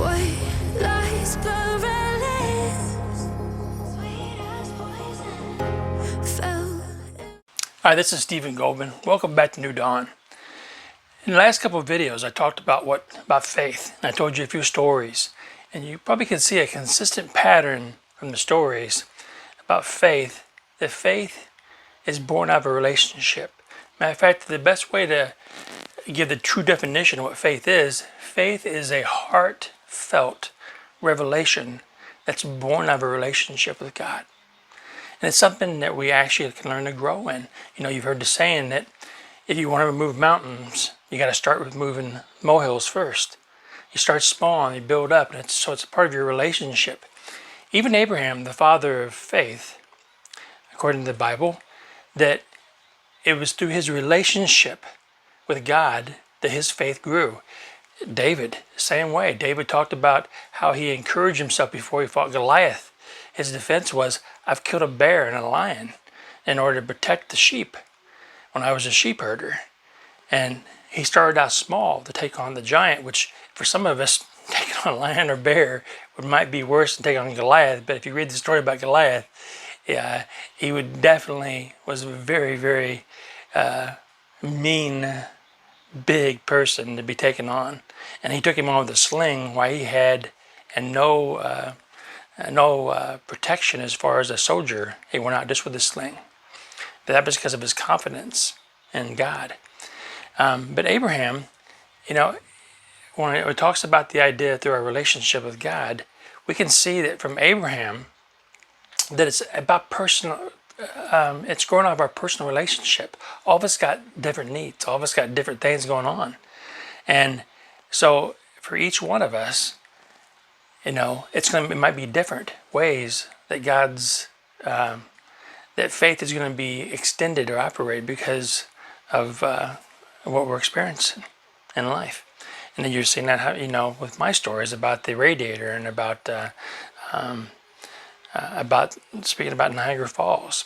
White lies perilous, sweet as poison, fell. Hi, this is Stephen Goldman. Welcome back to New Dawn. In the last couple of videos, I talked about faith, and I told you a few stories, and you probably can see a consistent pattern from the stories about faith. That faith is born out of a relationship. Matter of fact, the best way to give the true definition of what faith is a heartfelt revelation that's born out of a relationship with God. And it's something that we actually can learn to grow in. You know, you've heard the saying that if you want to remove mountains, you got to start with moving molehills first. You start small and you build up, and so it's a part of your relationship. Even Abraham, the father of faith, according to the Bible, that it was through his relationship with God that his faith grew. David, same way. David talked about how he encouraged himself before he fought Goliath. His defense was, I've killed a bear and a lion in order to protect the sheep when I was a sheep herder. And he started out small to take on the giant, which for some of us, taking on a lion or bear might be worse than taking on Goliath. But if you read the story about Goliath, he was a very, very mean, big person to be taken on. And he took him on with a sling while he had no protection as far as a soldier. He went out just with a sling. But that was because of his confidence in God. But Abraham, when it talks about the idea through our relationship with God, we can see that from Abraham that it's about personal. It's growing out of our personal relationship. All of us got different needs. All of us got different things going on, and so for each one of us, it might be different ways that that faith is going to be extended or operated because of what we're experiencing in life. And then you're seeing that, with my stories about the radiator and about speaking about Niagara Falls.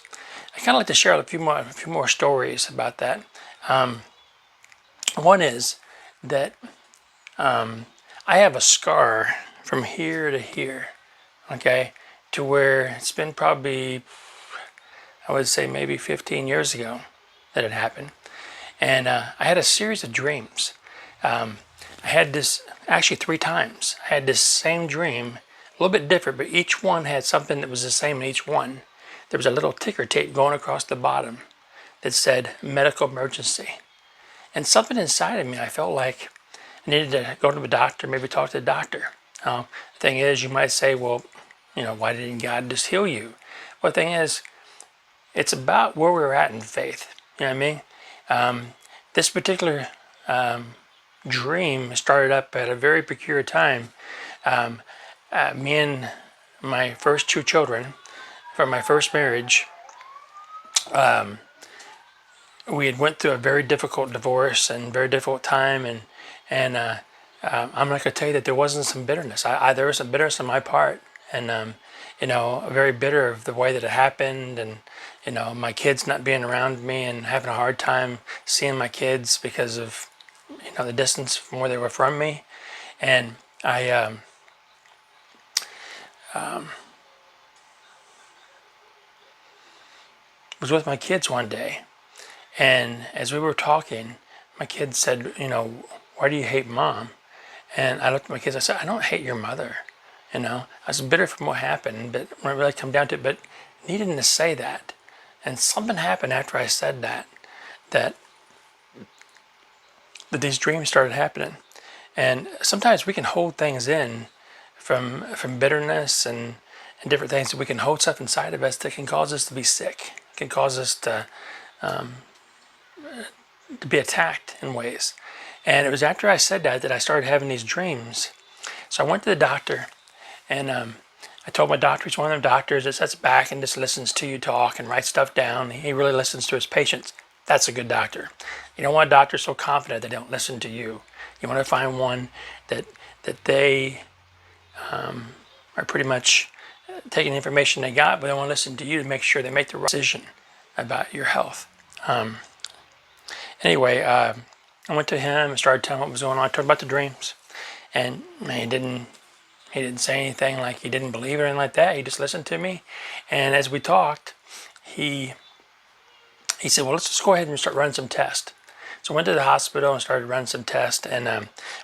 I kind of like to share a few more stories about that. One is that I have a scar from here to here, okay, to where it's been probably, I would say maybe 15 years ago that it happened. And I had a series of dreams. I had this, actually 3 times, I had this same dream, a little bit different, but each one had something that was the same in each one. There was a little ticker tape going across the bottom that said medical emergency. And something inside of me, I felt like I needed to go to the doctor, maybe talk to the doctor. The thing is, you might say, well, why didn't God just heal you? Well, the thing is, it's about where we're at in faith. You know what I mean? This particular dream started up at a very peculiar time. Me and my first 2 children from my first marriage, we had went through a very difficult divorce and very difficult time, and I'm not going to tell you that there wasn't some bitterness. There was some bitterness on my part, and very bitter of the way that it happened, and my kids not being around me and having a hard time seeing my kids because of the distance from where they were from me. And I was with my kids one day, and as we were talking, my kids said, why do you hate Mom? And I looked at my kids, I said, I don't hate your mother. I was bitter from what happened, but when it really come down to it, but needing to say that. And something happened after I said that these dreams started happening. And sometimes we can hold things in from bitterness and different things. We can hold stuff inside of us that can cause us to be sick, can cause us to be attacked in ways. And it was after I said that I started having these dreams. So I went to the doctor, and I told my doctor, he's one of them doctors that sits back and just listens to you talk and writes stuff down. He really listens to his patients. That's a good doctor. You don't want a doctor so confident they don't listen to you. You want to find one that they are pretty much taking the information they got, but they want to listen to you to make sure they make the right decision about your health. Anyway, I went to him and started telling him what was going on. I told him about the dreams, and man, he didn't He didn't say anything like he didn't believe or anything like that. He just listened to me. And as we talked, he said, well, let's just go ahead and start running some tests. So I went to the hospital and started running some tests. And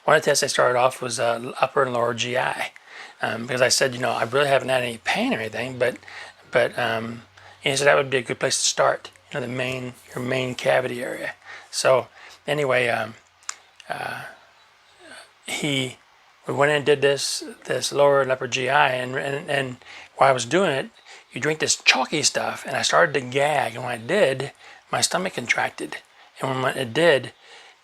one of the tests I started off was upper and lower GI. Because I said, I really haven't had any pain or anything, but he said that would be a good place to start, your main cavity area. So anyway, we went in and did this lower and upper GI, and while I was doing it, you drink this chalky stuff, and I started to gag, and when I did, my stomach contracted, and when it did,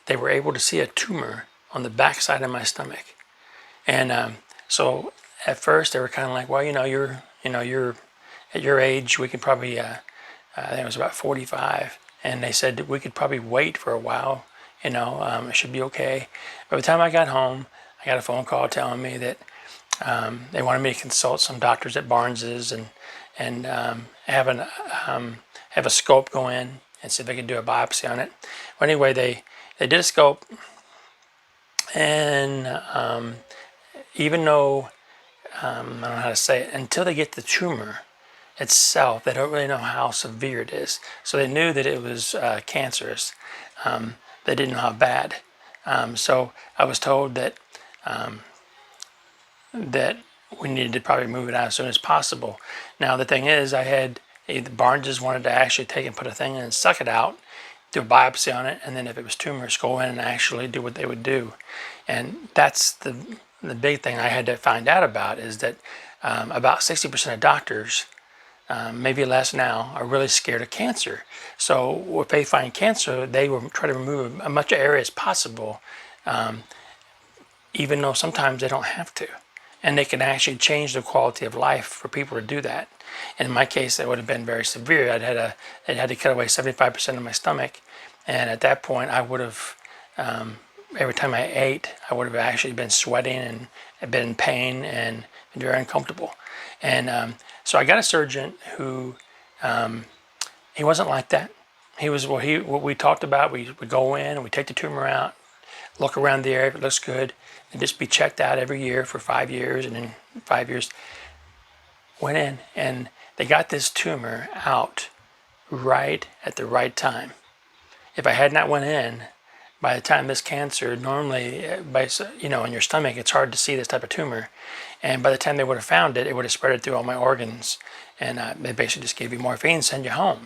they were able to see a tumor on the back side of my stomach, and so at first they were kind of like, well, you're at your age, we could probably, I think it was about 45, and they said we could probably wait for a while, it should be okay. By the time I got home, I got a phone call telling me that they wanted me to consult some doctors at Barnes's and have a scope go in and see if they could do a biopsy on it. Well, anyway, they did a scope, and even though I don't know how to say it, until they get the tumor itself, they don't really know how severe it is. So they knew that it was cancerous. They didn't know how bad. So I was told that that we needed to probably move it out as soon as possible. Now the thing is, Barnes wanted to actually take and put a thing in and suck it out, do a biopsy on it, and then if it was tumorous, go in and actually do what they would do. And that's the big thing I had to find out about, is that about 60% of doctors, maybe less now, are really scared of cancer. So if they find cancer, they will try to remove as much area as possible, even though sometimes they don't have to. And they can actually change the quality of life for people to do that. In my case, it would have been very severe. I'd had to cut away 75% of my stomach, and at that point, I would have, every time I ate, I would have actually been sweating and been in pain and been very uncomfortable. And so I got a surgeon who, he wasn't like that. He was what we talked about. We would go in and we take the tumor out, look around the area if it looks good, and just be checked out every year for 5 years, and in 5 years, went in and they got this tumor out right at the right time. If I had not went in, by the time this cancer, normally, in your stomach, it's hard to see this type of tumor. And by the time they would have found it, it would have spread it through all my organs. And they basically just gave you morphine and send you home,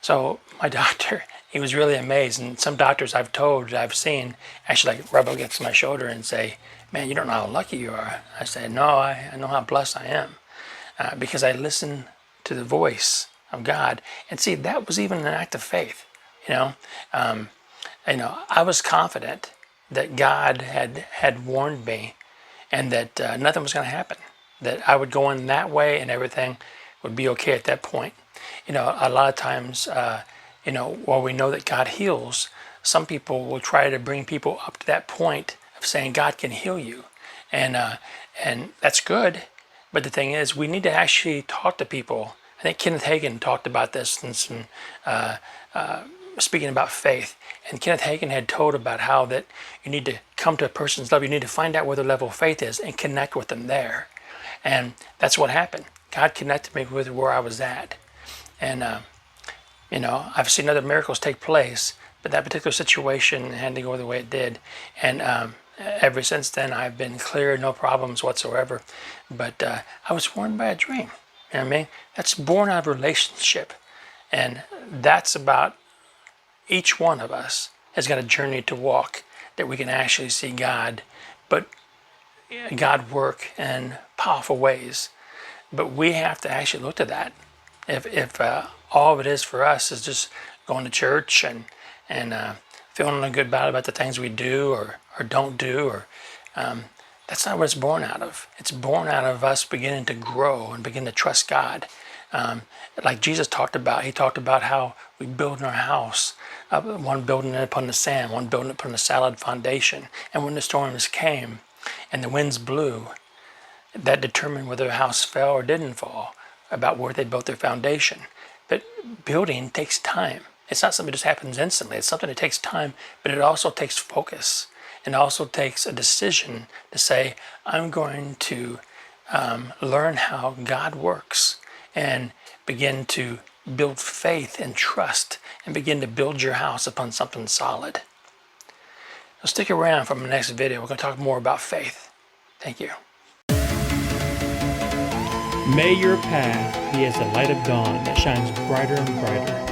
So my doctor, he was really amazed. And some doctors I've seen, actually like rub against my shoulder and say, man, you don't know how lucky you are. I said, no, I know how blessed I am. Because I listen to the voice of God. And see, that was even an act of faith. I was confident that God had warned me, and that nothing was going to happen. That I would go in that way, and everything would be okay at that point. A lot of times, while we know that God heals, some people will try to bring people up to that point of saying God can heal you, and that's good. But the thing is, we need to actually talk to people. I think Kenneth Hagin talked about this in some speaking about faith, and Kenneth Hagin had told about how that you need to come to a person's level. You need to find out where their level of faith is and connect with them there, and that's what happened. God connected me with where I was at, and I've seen other miracles take place, but that particular situation had to go the way it did, and ever since then I've been clear, no problems whatsoever. But I was warned by a dream. You know what I mean? That's born out of relationship, and that's about each one of us has got a journey to walk, that we can actually see God, but God work in powerful ways. But we have to actually look to that. If all of it is for us is just going to church and feeling good about the things we do or don't do, or that's not what it's born out of. It's born out of us beginning to grow and begin to trust God. Like Jesus talked about, he talked about how we build our house, one building it upon the sand, one building it upon a solid foundation. And when the storms came and the winds blew, that determined whether the house fell or didn't fall, about where they built their foundation. But building takes time. It's not something that just happens instantly. It's something that takes time, but it also takes focus. And it also takes a decision to say, I'm going to learn how God works and begin to build faith and trust and begin to build your house upon something solid. So stick around for my next video. We're going to talk more about faith. Thank you. May your path be as the light of dawn that shines brighter and brighter.